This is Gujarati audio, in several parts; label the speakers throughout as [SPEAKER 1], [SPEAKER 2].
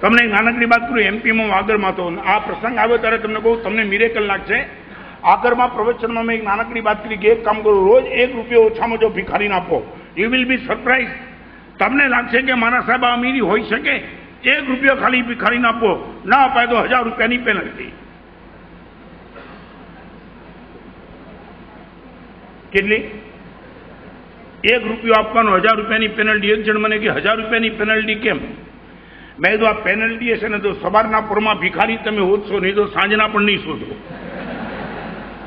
[SPEAKER 1] તમને નાનકડી વાત કરું, એમપીમાં આગળમાં તો આ પ્રસંગ આવ્યો ત્યારે તમને કહું, તમને મિરેકલ લાગશે. આગળમાં પ્રવચનમાં મેં એક નાનકડી વાત કરી કે એક કામ કરો, રોજ ₹1 ઓછામાં જો ભિખારીને આપો, યુ વિલ બી સરપ્રાઇઝ. તમને લાગશે કે મારા સાહેબ આ અમીરી હોઈ શકે. ₹1 ખાલી ભિખારીને આપો, ના અપાય તો ₹1000 પેનલ્ટી. કેટલી? ₹1 આપવાનો, ₹1000 પેનલ્ટી. એક જણ મને કે ₹1000 પેનલ્ટી કેમ? મેં કીધું આ પેનલ્ટી હશે ને તો સવારના પોરમાં ભિખારી તમે હોતશો, નહીં તો સાંજના પણ નહીં શોધો.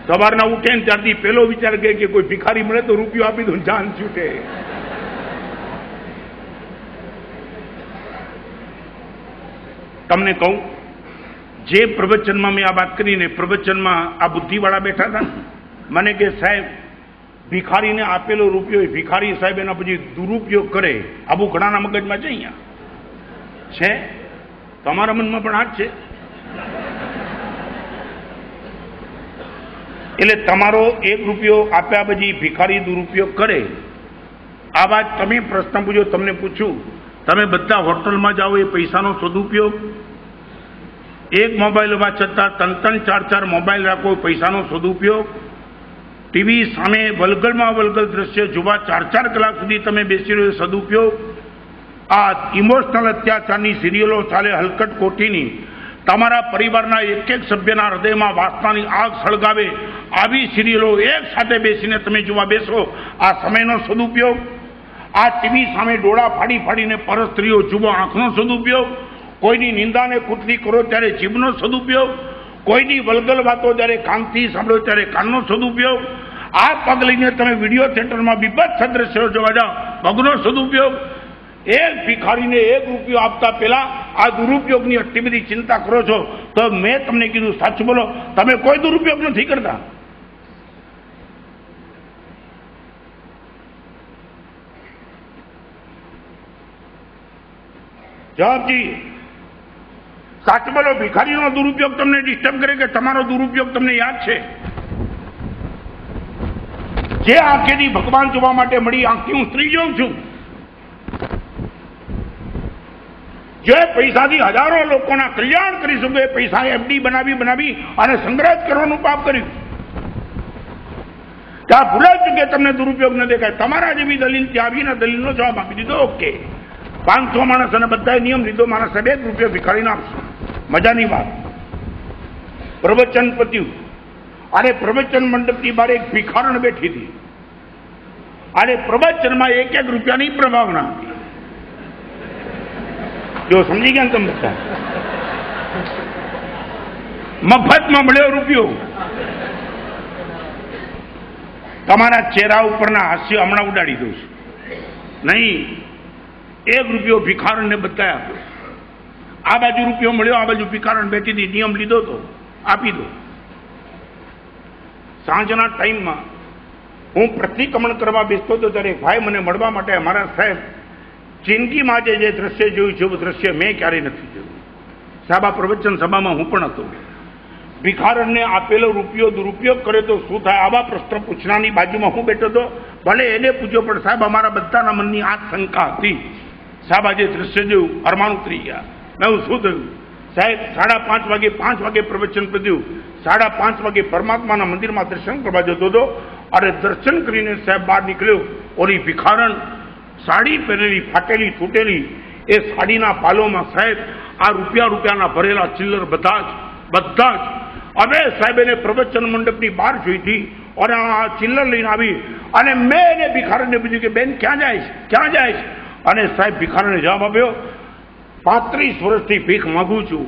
[SPEAKER 1] સવારના ઉઠે ને ત્યારથી પેલો વિચાર કે કોઈ ભિખારી મળે તો ₹1 આપી દો, જાન છૂટે. તમને કહું, જે પ્રવચનમાં મેં આ વાત કરીને, પ્રવચનમાં આ બુદ્ધિવાળા બેઠા હતા, મને કે સાહેબ ભિખારીને આપેલો રૂપિયો ભિખારી સાહેબ એના પછી દુરુપયોગ કરે, આબુ ઘણાના મગજમાં છે. અહીંયા છે, તમારા મનમાં પણ આ જ છે. એટલે તમારો ₹1 આપ્યા પછી ભિખારી દુરુપયોગ કરે, આ વાત તમે પ્રશ્ન પૂછો. તમને પૂછું, તમે બધા હોટલમાં જાઓ એ પૈસાનો સદુપયોગ? એક મોબાઈલ હોવા છતાં 3-3, 4-4 મોબાઈલ રાખો, પૈસાનો સદુપયોગ? ટીવી સામે વલગલમાં વલગલ દ્રશ્ય જોવા 4-4 કલાક સુધી તમે બેસી રહ્યો, સદુપયોગ? આ ઇમોશનલ અત્યાચારની સિરિયલો ચાલે હલકટ કોઠીની, તમારા પરિવારના એક સભ્યના હૃદયમાં વાસનાની આગ સળગાવે આવી સિરિયલો એક સાથે બેસીને તમે જોવા બેસો, આ સમયનો સદુપયોગ? આ ટીવી સામે ડોળા ફાડી ફાડીને પરસ્ત્રીઓ જુઓ, આંખનો સદુપયોગ? કોઈની નિંદાને કુટલી કરો ત્યારે જીભનો સદુપયોગ? કોઈની વલગલ વાતો જ્યારે કાનથી સાંભળો ત્યારે કાનનો સદુપયોગ? આ પગ લઈને તમે વિડીયો થિયેટરમાં બીભત્સ દ્રશ્યો જોવા જાઓ, પગનો સદુપયોગ? એક ભિખારીને ₹1 આપતા પહેલા આ દુરુપયોગની આટલી બધી ચિંતા કરો છો, તો મેં તમને કીધું સાચું બોલો, તમે કોઈ દુરુપયોગ નથી કરતા. જવાબજી સાચું બોલો, ભિખારીનો દુરુપયોગ તમને ડિસ્ટર્બ કરે કે તમારો દુરુપયોગ તમને યાદ છે? જે આંખેથી ભગવાન જોવા માટે મળી, આંખથી હું સ્ત્રી જોઉં છું. જે પૈસાથી હજારો લોકોના કલ્યાણ કરી શકે, એ પૈસા FD બનાવી અને સંગ્રહ કરવાનું પાપ કર્યું. ત્યાં ભૂલાય છે કે તમને દુરુપયોગ ન દેખાય. તમારા જેવી દલીલ ત્યાં આવીને દલીલનો જવાબ આપી દીધો. ઓકે, 500 માણસ અને બધાએ નિયમ લીધો, મારા સાહેબ ₹1 ભિખારીને આપશો. મજાની વાત. પ્રવચન પત્યું અને પ્રવચન મંડપની બહાર એક ભિખારણ બેઠી હતી અને પ્રવચનમાં ₹1-1ની પ્રભાવના હતી. જો સમજી ગયા તમે બધા, મફતમાં મળ્યો રૂપિયો. તમારા ચહેરા ઉપરના હાસ્ય હમણાં ઉડાડી દઉં છું. નહીં, ₹1 ભિખારણને બધાએ આપ્યો. આ બાજુ રૂપિયો મળ્યો, આ બાજુ ભિખારણ બેઠી હતી, નિયમ લીધો તો આપી દો. સાંજના ટાઈમમાં હું પ્રતિક્રમણ કરવા બેસતો હતો ત્યારે ભાઈ મને મળવા માટે, મારા સાહેબ જિંદગીમાં જે દ્રશ્ય જોયું છે એવું દ્રશ્ય મેં ક્યારેય નથી જોયું. સાહેબ આ પ્રવચન સભામાં હું પણ હતો. ભિખારણને આપેલો રૂપિયો દુરુપયોગ કરે તો શું થાય, આવા પ્રશ્ન પૂછનારની બાજુમાં હું બેઠો હતો. ભલે એને પૂછ્યો, પણ સાહેબ અમારા બધાના મનની આ શંકા હતી. સાહેબ આજે દ્રશ્ય જોયું, અરમાન ઉતરી ગયા. મેં શું થયું સાહેબ? 5:30 વાગે પ્રવચન પત્યું. 5:30 વાગે પરમાત્માના મંદિરમાં દર્શન કરવા જતો હતો અને દર્શન કરીને સાહેબ બહાર નીકળ્યો. ઓલી ભિખારણ સાડી પહેરેલી, ફાટેલી તૂટેલી, એ સાડીના પાલોમાં સાહેબ આ રૂપિયાના ભરેલા ચિલ્લર બધા જ. હવે સાહેબ એને પ્રવચન મંડપની બહાર જોઈ હતી અને આ ચિલ્લર લઈને આવી અને મેં એને ભિખારણને પૂછ્યું કે બેન ક્યાં જાય છે? અને સાહેબ ભિખારણે જવાબ આપ્યો, 35 વર્ષથી ભીખ માગું છું,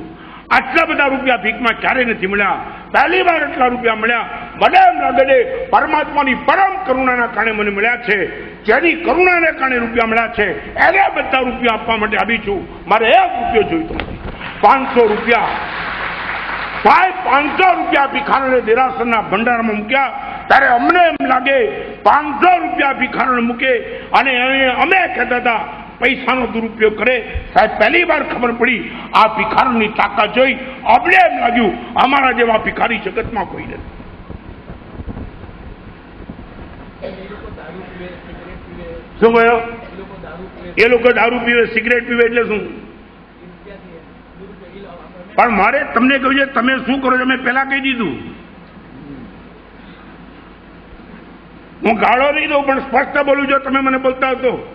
[SPEAKER 1] આટલા બધા રૂપિયા ભીખમાં ક્યારે નથી મળ્યા, પહેલી વાર આટલા રૂપિયા મળ્યા. મને એમ લાગે પરમાત્માની પરમ કરુણાના કારણે મને મળ્યા છે. જેની કરુણાને કારણે રૂપિયા મળ્યા છે એને બધા રૂપિયા આપવા માટે આવી છું. મારે ₹1 જોઈતો નથી. 500 રૂપિયા સાહેબ, 500 રૂપિયા ભિખારણે દેરાસરના ભંડારમાં મૂક્યા. ત્યારે અમને એમ લાગે 500 રૂપિયા ભિખારણ મૂકે અને અમે કહેતા હતા પૈસાનો દુરુપયોગ કરે. સાહેબ પહેલી વાર ખબર પડી આ ભિખારણની તાકાત જોઈ. અમને એમ લાગ્યું અમારા જેવા ભિખારી જગતમાં કોઈ નથી. શું કહ્યો? એ લોકો દારૂ પીવે, સિગરેટ પીવે એટલે શું? પણ મારે તમને કહ્યું છે તમે શું કરો છો મેં પહેલા કહી દીધું. હું ગાળો નહીં દઉં પણ સ્પષ્ટ બોલું છું. તમે મને બોલતા હતો